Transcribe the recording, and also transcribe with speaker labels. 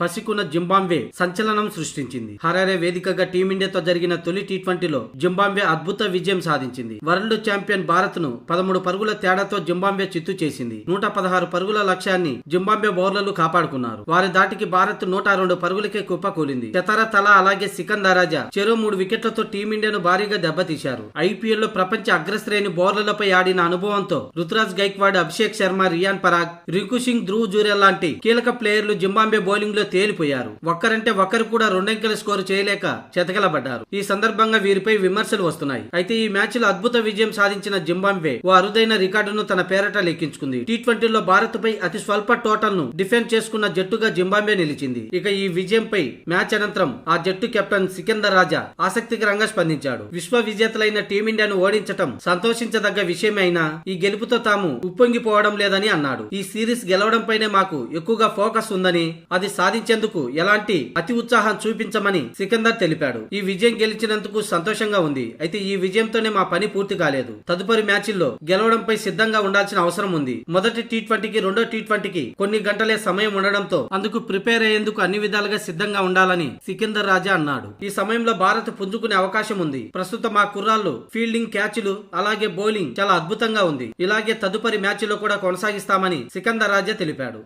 Speaker 1: పసికున్న Zimbabwe సంచలనం సృష్టించింది. Harare వేదికగా టీమిండియాతో జరిగిన తొలి టీ20లో జింబాబ్వే అద్భుత విజయం సాధించింది. వరల్డ్ ఛాంపియన్ భారత్ ను 13 పరుగుల తేడాతో జింబాబ్వే చిత్తు చేసింది. 116 పరుగుల లక్ష్యాన్ని జింబాబ్వే బౌలర్లు కాపాడుకున్నారు. వారి దాటికి భారత్ 102 పరుగులకే కుప్పకూలింది. చతర తల అలాగే సికందర్ రాజా చెరో 3 వికెట్లతో టీమిండియాను భారీగా దెబ్బతీశారు. ఐపీఎల్ లో ప్రపంచ అగ్రశ్రేణి బౌలర్లపై ఆడిన అనుభవంతో రుతురాజ్ గైక్వాడ్, అభిషేక్ శర్మ, రియాన్ పరాగ్, రింకు సింగ్, ధ్రువ్ జురేల్ లాంటి కీలక ప్లేయర్లు జింబాబ్వే బౌలింగ్ లో తేలిపోయారు. ఒక్కరంటే ఒక్కరు కూడా 2 అంకెల స్కోరు చేయలేక చెతకలబడ్డారు. ఈ సందర్భంగా వీరిపై విమర్శలు వస్తున్నాయి. అయితే ఈ మ్యాచ్ లో అద్భుత విజయం సాధించిన జింబాబ్వే ఓ అరుదైన రికార్డును తన పేరట లెక్కించుకుంది. టీ20లో భారత్ పై అతి స్వల్ప టోటల్ ను డిఫెండ్ చేసుకున్న జట్టుగా జింబాబ్వే నిలిచింది. ఇక ఈ విజయంపై మ్యాచ్ అనంతరం ఆ జట్టు కెప్టెన్ సికందర్ రాజా ఆసక్తికరంగా స్పందించాడు. విశ్వ విజేతలైన టీమిండియాను ఓడించటం సంతోషించదగ్గ విషయమే అయినా ఈ గెలుపుతో తాము ఉప్పొంగిపోవడం లేదని అన్నాడు. ఈ సిరీస్ గెలవడంపైనే మాకు ఎక్కువగా ఫోకస్ ఉందని, అది సాధించేందుకు ఎలాంటి అతి ఉత్సాహం చూపించమని సికందర్ తెలిపాడు. ఈ విజయం గెలిచినందుకు సంతోషంగా ఉంది. అయితే ఈ విజయంతోనే మా పని పూర్తి కాలేదు. తదుపరి మ్యాచ్ల్లో గెలవడంపై సిద్ధంగా ఉండాల్సిన అవసరం ఉంది. మొదటి టీ20కి రెండో టీ20కి కొన్ని గంటలే సమయం ఉండడంతో అందుకు ప్రిపేర్ అయ్యేందుకు అన్ని విధాలుగా సిద్ధంగా ఉండాలని సికందర్ రాజా అన్నాడు. ఈ సమయంలో భారత్ పుంజుకునే అవకాశం ఉంది. ప్రస్తుతం మా కుర్రాళ్ళు ఫీల్డింగ్, క్యాచ్లు అలాగే బౌలింగ్ చాలా అద్భుతంగా ఉంది. ఇలాగే తదుపరి మ్యాచ్ లో కూడా కొనసాగిస్తామని సికందర్ రాజా తెలిపాడు.